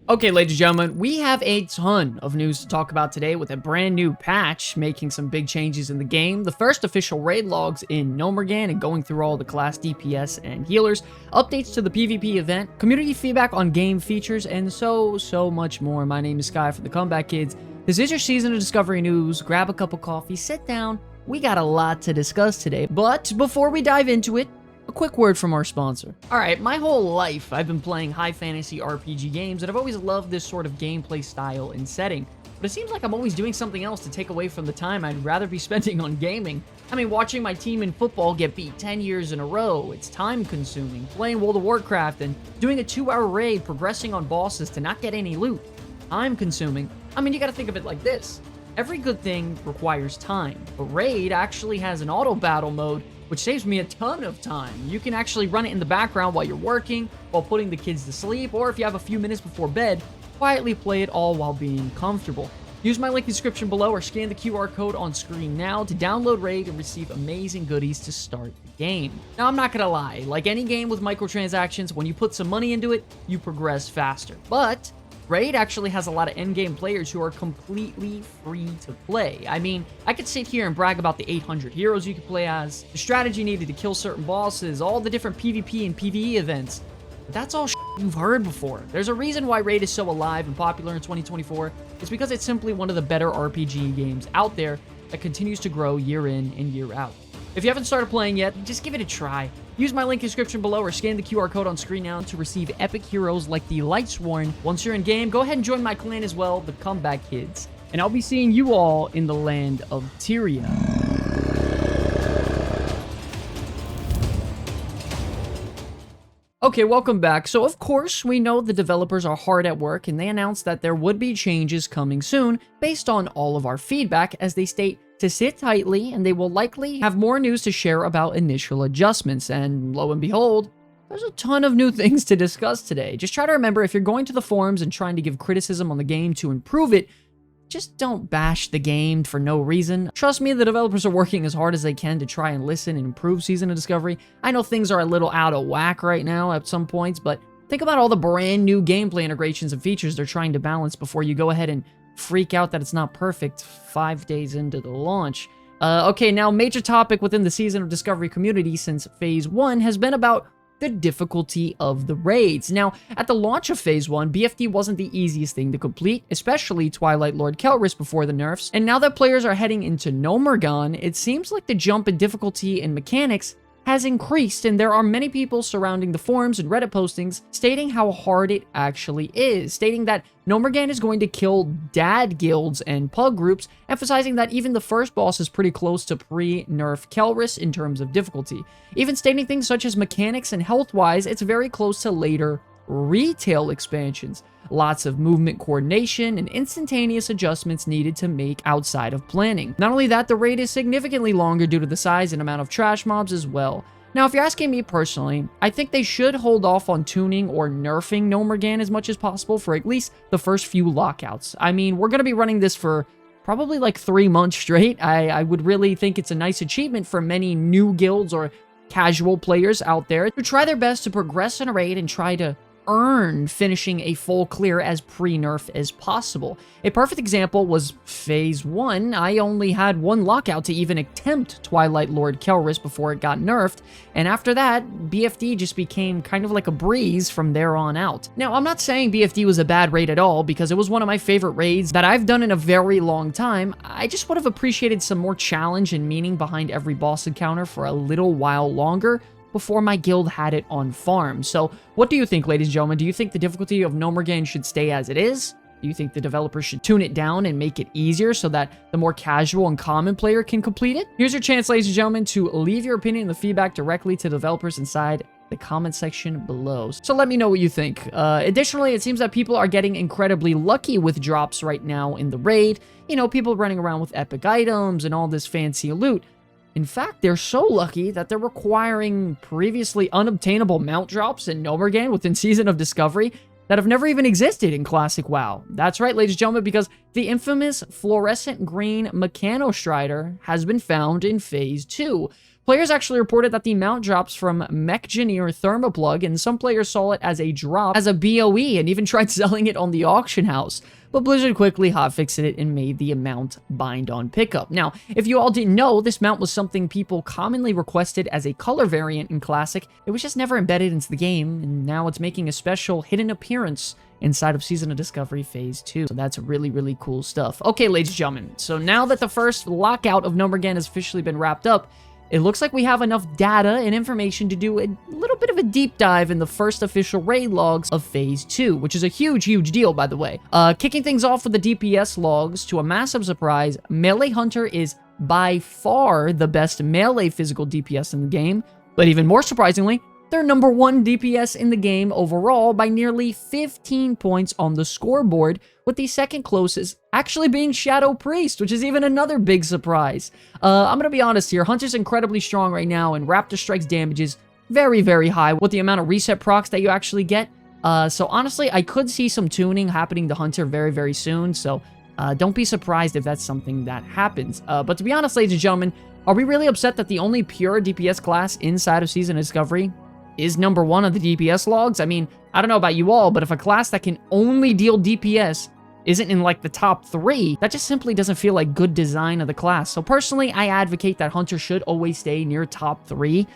Okay, ladies and gentlemen, we have a ton of news to talk about today with a brand new patch making some big changes in the game, the first official raid logs in Gnomergan and going through all the class DPS and healers, updates to the PvP event, community feedback on game features, and so much more. My name is Sky for the Comeback Kids. This is your season of Discovery News. Grab a cup of coffee, sit down. We got a lot to discuss today, but before we dive into it, a quick word from our sponsor. Alright, my whole life I've been playing high fantasy RPG games, and I've always loved this sort of gameplay style and setting. But it seems like I'm always doing something else to take away from the time I'd rather be spending on gaming. I mean, watching my team in football get beat 10 years in a row, it's time consuming. Playing World of Warcraft and doing a 2-hour raid, progressing on bosses to not get any loot. Time consuming. I mean, you gotta think of it like this. Every good thing requires time. A raid actually has an auto battle mode, which saves me a ton of time. You can actually run it in the background while you're working, while putting the kids to sleep, or if you have a few minutes before bed, quietly play it all while being comfortable. Use my link in the description below or scan the QR code on screen now to download Raid and receive amazing goodies to start the game. Now, I'm not gonna lie, like any game with microtransactions, when you put some money into it, you progress faster. But Raid actually has a lot of endgame players who are completely free to play. I mean, I could sit here and brag about the 800 heroes you could play as, the strategy needed to kill certain bosses, all the different PvP and PvE events. But that's all you've heard before. There's a reason why Raid is so alive and popular in 2024. It's because it's simply one of the better RPG games out there that continues to grow year in and year out. If you haven't started playing yet, just give it a try. Use my link in the description below or scan the QR code on screen now to receive epic heroes like the Lightsworn. Once you're in game, go ahead and join my clan as well, the Comeback Kids. And I'll be seeing you all in the land of Tyria. Okay, welcome back. So of course, we know the developers are hard at work and they announced that there would be changes coming soon based on all of our feedback, as they state to sit tightly, and they will likely have more news to share about initial adjustments. And lo and behold, there's a ton of new things to discuss today. Just try to remember, if you're going to the forums and trying to give criticism on the game to improve it, just don't bash the game for no reason. Trust me, the developers are working as hard as they can to try and listen and improve Season of Discovery. I know things are a little out of whack right now at some points, but think about all the brand new gameplay integrations and features they're trying to balance before you go ahead and freak out that it's not perfect 5 days into the launch. Okay, now major topic within the Season of Discovery community since Phase 1 has been about the difficulty of the raids. Now, at the launch of Phase 1, BFD wasn't the easiest thing to complete, especially Twilight Lord Kelris before the nerfs, and now that players are heading into Gnomergan, it seems like the jump in difficulty and mechanics has increased, and there are many people surrounding the forums and Reddit postings stating how hard it actually is, stating that Gnomergan is going to kill dad guilds and pug groups, emphasizing that even the first boss is pretty close to pre-nerf Kelris in terms of difficulty. Even stating things such as mechanics and health-wise, it's very close to later retail expansions. Lots of movement coordination and instantaneous adjustments needed to make outside of planning. Not only that, the raid is significantly longer due to the size and amount of trash mobs as well. Now, if you're asking me personally, I think they should hold off on tuning or nerfing Gnomergan as much as possible for at least the first few lockouts. I mean, we're going to be running this for probably like 3 months straight. I would really think it's a nice achievement for many new guilds or casual players out there to try their best to progress in a raid and try to earn finishing a full clear as pre-nerf as possible. A perfect example was Phase 1. I only had 1 lockout to even attempt Twilight Lord Kelris before it got nerfed, and after that, BFD just became kind of like a breeze from there on out. Now, I'm not saying BFD was a bad raid at all, because it was one of my favorite raids that I've done in a very long time. I just would have appreciated some more challenge and meaning behind every boss encounter for a little while longer before my guild had it on farm. So what do you think, ladies and gentlemen? Do you think the difficulty of Gnomergan should stay as it is? Do you think the developers should tune it down and make it easier so that the more casual and common player can complete it? Here's your chance, ladies and gentlemen, to leave your opinion and the feedback directly to the developers inside the comment section below. So let me know what you think. Additionally, it seems that people are getting incredibly lucky with drops right now in the raid. You know, people running around with epic items and all this fancy loot. In fact, they're so lucky that they're requiring previously unobtainable mount drops in Gnomergan within Season of Discovery that have never even existed in Classic WoW. That's right, ladies and gentlemen, because the infamous fluorescent green Mechanostrider has been found in Phase 2. Players actually reported that the mount drops from Mechgineer Thermoplug, and some players saw it as a drop as a BOE and even tried selling it on the auction house. But Blizzard quickly hotfixed it and made the mount bind on pickup. Now, if you all didn't know, this mount was something people commonly requested as a color variant in Classic. It was just never embedded into the game, and now it's making a special hidden appearance inside of Season of Discovery Phase 2. So that's really, really cool stuff. Okay, ladies and gentlemen, so now that the first lockout of Gnomergan has officially been wrapped up, it looks like we have enough data and information to do a little bit of a deep dive in the first official raid logs of Phase 2, which is a huge, huge deal, by the way. Kicking things off with the DPS logs, to a massive surprise, Melee Hunter is by far the best melee physical DPS in the game, but even more surprisingly, they're number 1 DPS in the game overall by nearly 15 points on the scoreboard, with the second closest actually being Shadow Priest, which is even another big surprise. I'm gonna be honest here, Hunter's incredibly strong right now, and Raptor Strike's damage is very, very high with the amount of reset procs that you actually get. So honestly, I could see some tuning happening to Hunter very, very soon, so don't be surprised if that's something that happens. But to be honest, ladies and gentlemen, are we really upset that the only pure DPS class inside of Season of Discovery is number 1 of the DPS logs? I mean, I don't know about you all, but if a class that can only deal DPS isn't in like the top 3, that just simply doesn't feel like good design of the class. So personally, I advocate that Hunter should always stay near top 3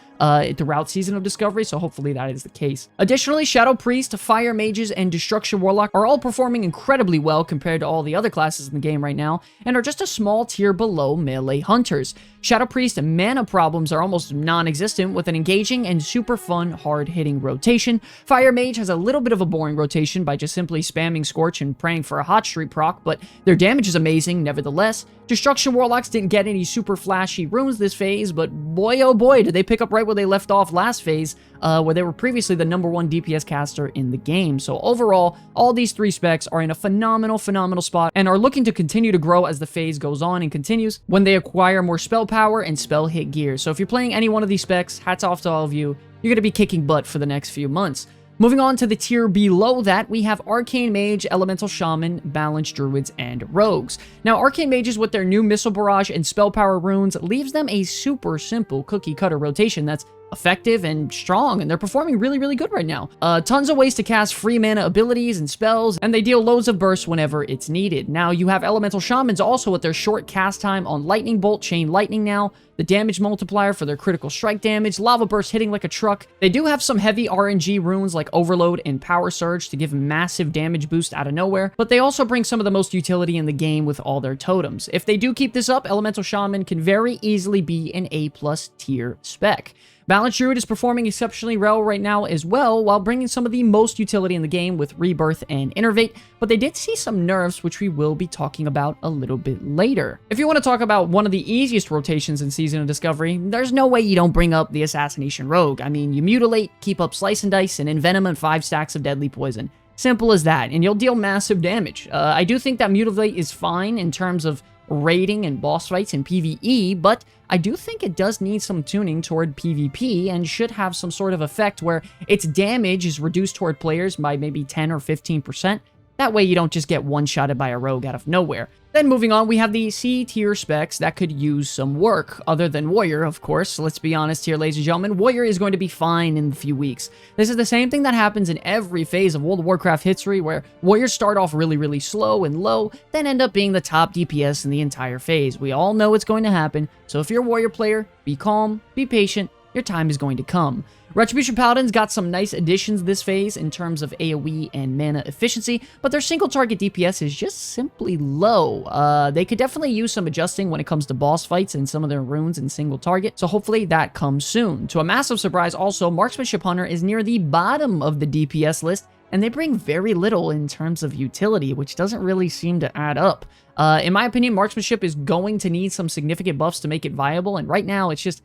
throughout Season of Discovery, so hopefully that is the case. Additionally, Shadow Priest, Fire Mages, and Destruction Warlock are all performing incredibly well compared to all the other classes in the game right now, and are just a small tier below Melee Hunters. Shadow Priest mana problems are almost non-existent, with an engaging and super fun, hard-hitting rotation. Fire Mage has a little bit of a boring rotation by just simply spamming Scorch and praying for a hot streak proc, but their damage is amazing nevertheless. Destruction Warlocks didn't get any super flashy runes this phase, but boy oh boy did they pick up right where they left off last phase, where they were previously the number 1 DPS caster in the game. So overall, all these 3 specs are in a phenomenal spot, and are looking to continue to grow as the phase goes on and continues when they acquire more spell power and spell hit gear. So if you're playing any one of these specs, hats off to all of you. You're going to be kicking butt for the next few months. Moving on to the tier below that, we have Arcane Mage, Elemental Shaman, Balanced Druids, and Rogues. Now, Arcane Mages with their new Missile Barrage and Spell Power runes leaves them a super simple cookie-cutter rotation that's effective and strong, and they're performing really, really good right now. Tons of ways to cast free mana abilities and spells, and they deal loads of bursts whenever it's needed. Now, you have Elemental Shamans also with their short cast time on Lightning Bolt, Chain Lightning now, the damage multiplier for their critical strike damage, Lava Burst hitting like a truck. They do have some heavy RNG runes like Overload and Power Surge to give massive damage boost out of nowhere, but they also bring some of the most utility in the game with all their totems. If they do keep this up, Elemental Shaman can very easily be an A+ tier spec. Balanced Druid is performing exceptionally well right now as well, while bringing some of the most utility in the game with Rebirth and Innervate, but they did see some nerfs, which we will be talking about a little bit later. If you want to talk about one of the easiest rotations in Season of Discovery, there's no way you don't bring up the Assassination Rogue. I mean, you mutilate, keep up Slice and Dice, and Envenom and 5 stacks of Deadly Poison. Simple as that, and you'll deal massive damage. I do think that Mutilate is fine in terms of raiding and boss fights in PvE, but I do think it does need some tuning toward PvP and should have some sort of effect where its damage is reduced toward players by maybe 10 or 15%. That way you don't just get one-shotted by a rogue out of nowhere. Then moving on, we have the C-tier specs that could use some work, other than Warrior, of course. Let's be honest here, ladies and gentlemen, Warrior is going to be fine in a few weeks. This is the same thing that happens in every phase of World of Warcraft history, where Warriors start off really, really slow and low, then end up being the top DPS in the entire phase. We all know it's going to happen, so if you're a Warrior player, be calm, be patient, your time is going to come. Retribution Paladins got some nice additions this phase in terms of AoE and mana efficiency, but their single target DPS is just simply low. They could definitely use some adjusting when it comes to boss fights and some of their runes in single target, so hopefully that comes soon. To a massive surprise also, Marksmanship Hunter is near the bottom of the DPS list, and they bring very little in terms of utility, which doesn't really seem to add up. In my opinion, Marksmanship is going to need some significant buffs to make it viable, and right now it's just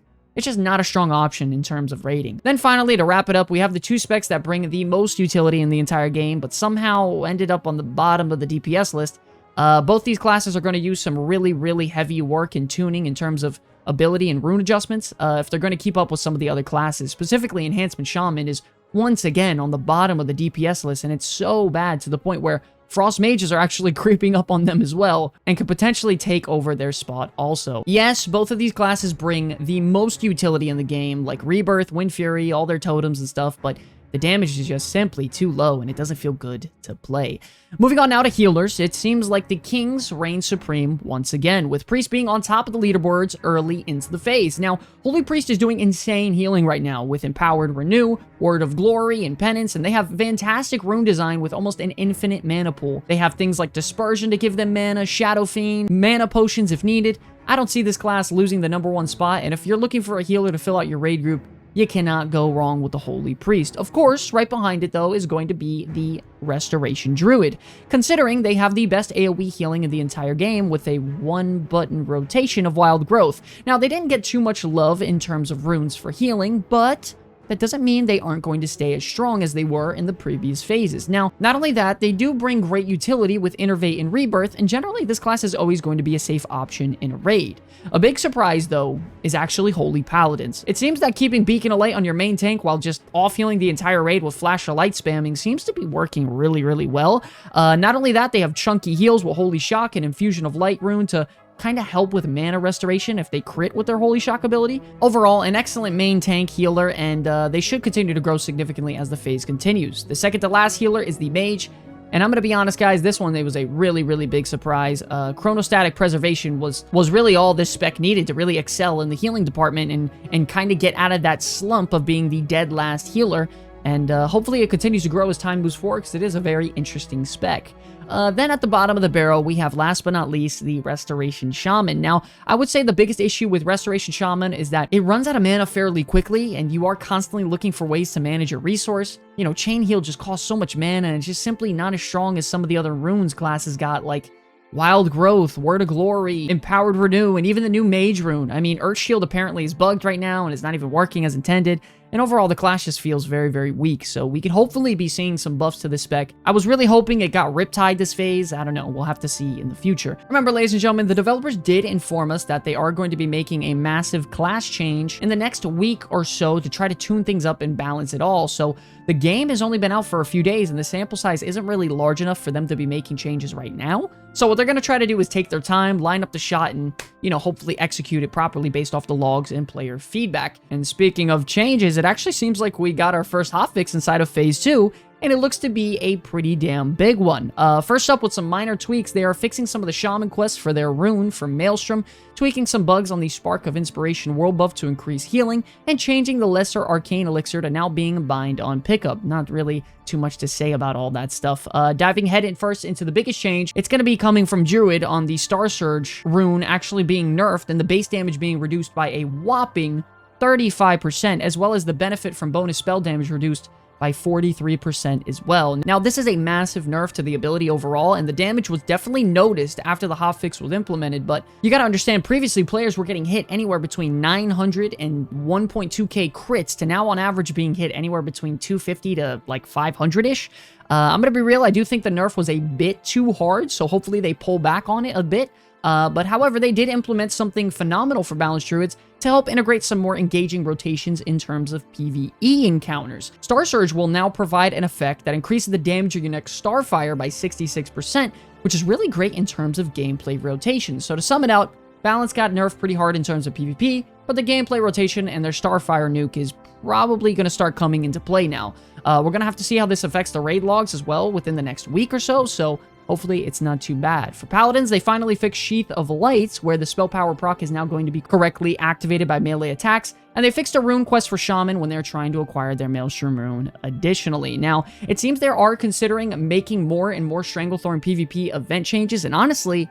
not a strong option in terms of rating. Then finally, to wrap it up, we have the 2 specs that bring the most utility in the entire game, but somehow ended up on the bottom of the DPS list. Both these classes are going to use some really, really heavy work and tuning in terms of ability and rune adjustments if they're going to keep up with some of the other classes. Specifically, Enhancement Shaman is once again on the bottom of the DPS list, and it's so bad to the point where Frost Mages are actually creeping up on them as well and could potentially take over their spot also. Yes, both of these classes bring the most utility in the game, like Rebirth, Wind Fury, all their totems and stuff, but the damage is just simply too low, and it doesn't feel good to play. Moving on now to healers, it seems like the Kings reign supreme once again, with Priest being on top of the leaderboards early into the phase. Now, Holy Priest is doing insane healing right now with Empowered Renew, Word of Glory, and Penance, and they have fantastic rune design with almost an infinite mana pool. They have things like Dispersion to give them mana, Shadow Fiend, mana potions if needed. I don't see this class losing the #1 spot, and if you're looking for a healer to fill out your raid group, you cannot go wrong with the Holy Priest. Of course, right behind it, though, is going to be the Restoration Druid, considering they have the best AoE healing in the entire game with a one-button rotation of Wild Growth. Now, they didn't get too much love in terms of runes for healing, but that doesn't mean they aren't going to stay as strong as they were in the previous phases. Now, not only that, they do bring great utility with Innervate and Rebirth, and generally this class is always going to be a safe option in a raid. A big surprise, though, is actually Holy Paladins. It seems that keeping Beacon of Light on your main tank while just off-healing the entire raid with Flash of Light spamming seems to be working really, really well. Not only that, they have chunky heals with Holy Shock and Infusion of Light rune to kind of help with mana restoration if they crit with their Holy Shock ability. Overall, an excellent main tank healer, and they should continue to grow significantly as the phase continues. The second to last healer is the Mage, and I'm going to be honest, guys, this one, it was a really, really big surprise. Chronostatic Preservation was really all this spec needed to really excel in the healing department and kind of get out of that slump of being the dead last healer. And hopefully it continues to grow as time moves forward, because it is a very interesting spec. Then at the bottom of the barrel, we have, last but not least, the Restoration Shaman. Now, I would say the biggest issue with Restoration Shaman is that it runs out of mana fairly quickly, and you are constantly looking for ways to manage your resource. You know, Chain Heal just costs so much mana, and it's just simply not as strong as some of the other runes classes got, like Wild Growth, Word of Glory, Empowered Renew, and even the new Mage rune. I mean, Earth Shield apparently is bugged right now, and it's not even working as intended. And overall, the class just feels very, very weak, so we could hopefully be seeing some buffs to this spec. I was really hoping it got Riptide this phase. I don't know, we'll have to see in the future. Remember, ladies and gentlemen, the developers did inform us that they are going to be making a massive class change in the next week or so to try to tune things up and balance it all. So the game has only been out for a few days, and the sample size isn't really large enough for them to be making changes right now. So what they're going to try to do is take their time, line up the shot, and, you know, hopefully execute it properly based off the logs and player feedback. And speaking of changes, it actually seems like we got our first hotfix inside of Phase 2, and it looks to be a pretty damn big one. First up, with some minor tweaks, they are fixing some of the Shaman quests for their rune from Maelstrom, tweaking some bugs on the Spark of Inspiration world buff to increase healing, and changing the Lesser Arcane Elixir to now being bind on pickup. Not really too much to say about all that stuff. Diving head in first into the biggest change, it's going to be coming from Druid on the Star Surge rune actually being nerfed, and the base damage being reduced by a whopping 35%, as well as the benefit from bonus spell damage reduced by 43% as well. Now, this is a massive nerf to the ability overall, and the damage was definitely noticed after the hotfix was implemented, but you gotta understand, previously players were getting hit anywhere between 900 and 1.2k crits to now on average being hit anywhere between 250 to like 500-ish. I'm gonna be real, I do think the nerf was a bit too hard, so hopefully they pull back on it a bit. But however, they did implement something phenomenal for Balanced Druids to help integrate some more engaging rotations in terms of PvE encounters. Star Surge will now provide an effect that increases the damage of your next Starfire by 66%, which is really great in terms of gameplay rotation. So to sum it out, Balance got nerfed pretty hard in terms of PvP, but the gameplay rotation and their Starfire nuke is probably going to start coming into play now. We're going to have to see how this affects the raid logs as well within the next week or so hopefully it's not too bad. For Paladins, they finally fixed Sheath of Lights, where the spell power proc is now going to be correctly activated by melee attacks, and they fixed a rune quest for Shaman when they're trying to acquire their Maelstrom rune additionally. Now, it seems they are considering making more and more Stranglethorn PvP event changes, and honestly,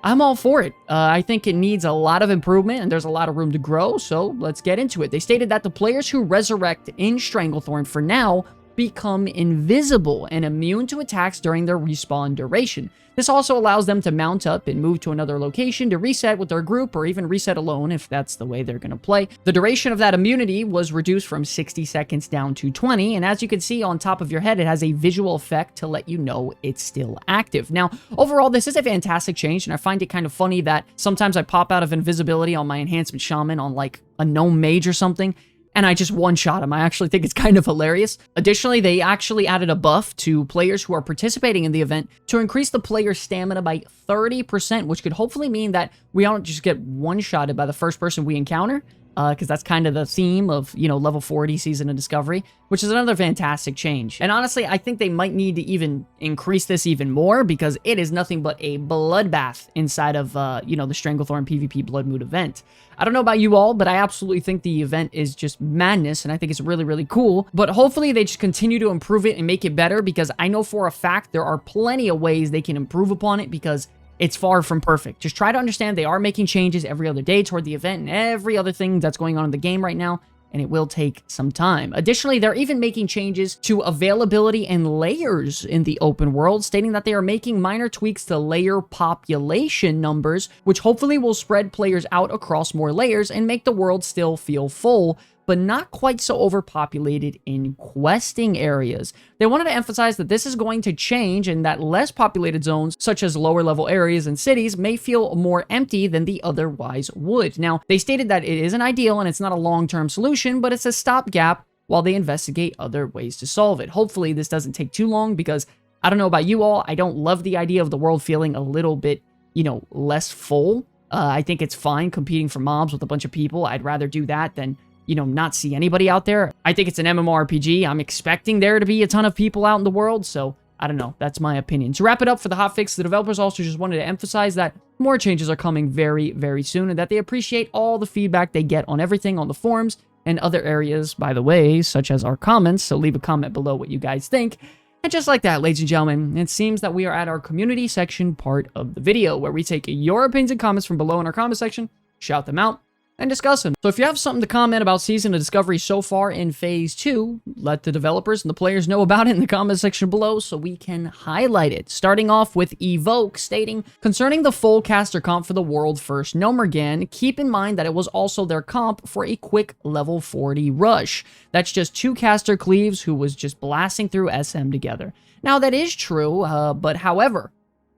I'm all for it. I think it needs a lot of improvement, and there's a lot of room to grow, so let's get into it. They stated that the players who resurrect in Stranglethorn for now become invisible and immune to attacks during their respawn duration. This also allows them to mount up and move to another location to reset with their group, or even reset alone if that's the way they're going to play. The duration of that immunity was reduced from 60 seconds down to 20, and as you can see on top of your head, it has a visual effect to let you know it's still active. Now, overall, this is a fantastic change, and I find it kind of funny that sometimes I pop out of invisibility on my Enhancement Shaman on like a Gnome Mage or something, and I just one-shot him. I actually think it's kind of hilarious. Additionally, they actually added a buff to players who are participating in the event to increase the player's stamina by 30%, which could hopefully mean that we don't just get one-shotted by the first person we encounter, because that's kind of the theme of, you know, level 40 Season of Discovery, which is another fantastic change. And honestly, I think they might need to even increase this even more, because it is nothing but a bloodbath inside of, you know, the Stranglethorn PvP Blood Moon event. I don't know about you all, but I absolutely think the event is just madness, and I think it's really, really cool. But hopefully they just continue to improve it and make it better, because I know for a fact there are plenty of ways they can improve upon it, because it's far from perfect. Just try to understand they are making changes every other day toward the event and every other thing that's going on in the game right now, and it will take some time. Additionally, they're even making changes to availability and layers in the open world, stating that they are making minor tweaks to layer population numbers, which hopefully will spread players out across more layers and make the world still feel full, but not quite so overpopulated in questing areas. They wanted to emphasize that this is going to change and that less populated zones, such as lower level areas and cities, may feel more empty than they otherwise would. Now, they stated that it isn't ideal and it's not a long-term solution, but it's a stopgap while they investigate other ways to solve it. Hopefully, this doesn't take too long, because I don't know about you all, I don't love the idea of the world feeling a little bit, you know, less full. I think it's fine competing for mobs with a bunch of people. I'd rather do that than, you know, not see anybody out there. I think it's an MMORPG. I'm expecting there to be a ton of people out in the world, so I don't know. That's my opinion. To wrap it up for the hotfix, the developers also just wanted to emphasize that more changes are coming very, very soon, and that they appreciate all the feedback they get on everything on the forums and other areas, by the way, such as our comments, so leave a comment below what you guys think. And just like that, ladies and gentlemen, it seems that we are at our community section part of the video, where we take your opinions and comments from below in our comment section, shout them out, and discuss them. So if you have something to comment about Season of Discovery so far in Phase 2, let the developers and the players know about it in the comment section below so we can highlight it. Starting off with Evoke stating, concerning the full caster comp for the world first Gnomergan, keep in mind that it was also their comp for a quick level 40 rush. That's just 2 caster cleaves who was just blasting through SM together. Now that is true, but however,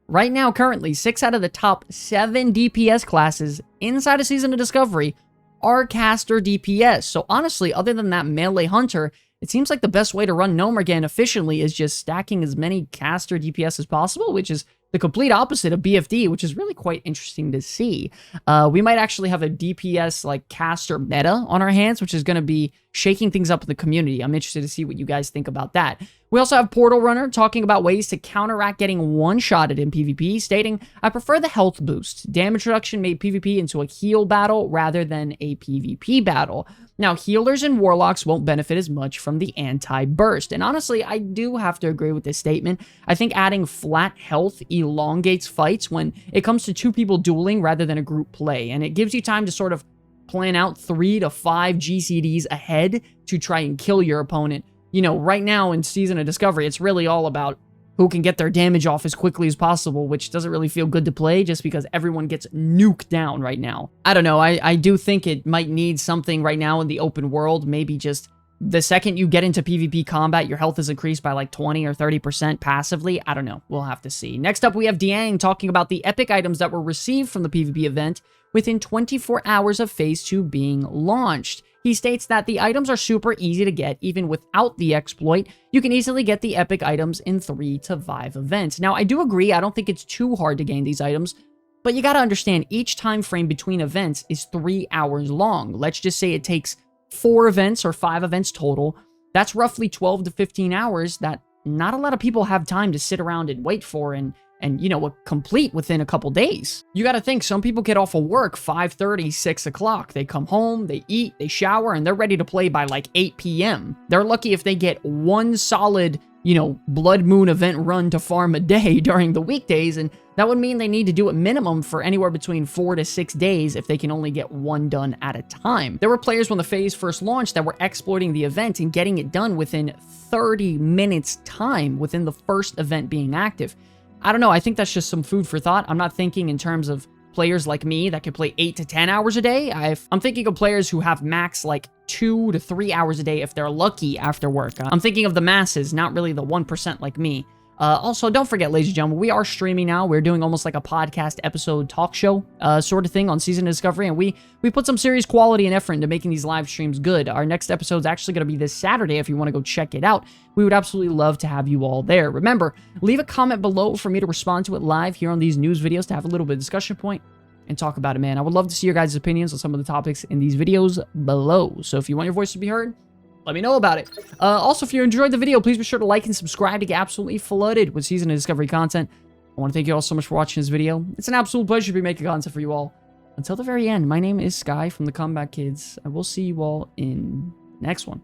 right now, currently, 6 out of the top 7 DPS classes inside of Season of Discovery are caster DPS. So honestly, other than that melee hunter, it seems like the best way to run Gnomergan efficiently is just stacking as many caster DPS as possible, which is the complete opposite of BFD, which is really quite interesting to see. We might actually have a DPS like caster meta on our hands, which is going to be shaking things up in the community. I'm interested to see what you guys think about that. We also have Portal Runner talking about ways to counteract getting one-shotted in PvP, stating, I prefer the health boost. Damage reduction made PvP into a heal battle rather than a PvP battle. Now, healers and warlocks won't benefit as much from the anti-burst. And honestly, I do have to agree with this statement. I think adding flat health elongates fights when it comes to 2 people dueling rather than a group play. And it gives you time to sort of plan out 3 to 5 GCDs ahead to try and kill your opponent. You know, right now in Season of Discovery, it's really all about who can get their damage off as quickly as possible, which doesn't really feel good to play just because everyone gets nuked down right now. I don't know, I do think it might need something right now in the open world, maybe just the second you get into PvP combat, your health is increased by like 20 or 30% passively. I don't know, we'll have to see. Next up, we have Diang talking about the epic items that were received from the PvP event within 24 hours of Phase 2 being launched. He states that the items are super easy to get even without the exploit. You can easily get the epic items in 3 to 5 events. Now, I do agree, I don't think it's too hard to gain these items, but you gotta understand each time frame between events is 3 hours long. Let's just say it takes 4 events or 5 events total. That's roughly 12 to 15 hours that not a lot of people have time to sit around and wait for and you know, complete within a couple days. You gotta think, some people get off of work 5:30, 6 o'clock. They come home, they eat, they shower, and they're ready to play by like 8 p.m. They're lucky if they get one solid, you know, Blood Moon event run to farm a day during the weekdays, and that would mean they need to do it minimum for anywhere between 4 to 6 days if they can only get one done at a time. There were players when the phase first launched that were exploiting the event and getting it done within 30 minutes time within the first event being active. I don't know, I think that's just some food for thought. I'm not thinking in terms of players like me that could play 8 to 10 hours a day. I'm thinking of players who have max like 2 to 3 hours a day if they're lucky after work. I'm thinking of the masses, not really the 1% like me. Also, don't forget, ladies and gentlemen, we are streaming now. We're doing almost like a podcast episode talk show sort of thing on Season of Discovery, and we put some serious quality and effort into making these live streams good. Our next episode is actually going to be this Saturday if you want to go check it out. We would absolutely love to have you all there. Remember, leave a comment below for me to respond to it live here on these news videos to have a little bit of discussion point and talk about it, man. I would love to see your guys' opinions on some of the topics in these videos below. So if you want your voice to be heard, let me know about it. Also, if you enjoyed the video, please be sure to like and subscribe to get absolutely flooded with Season of Discovery content. I want to thank you all so much for watching this video. It's an absolute pleasure to be making content for you all. Until the very end, my name is Sky from the Comeback Kids. I will see you all in the next one.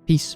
Peace.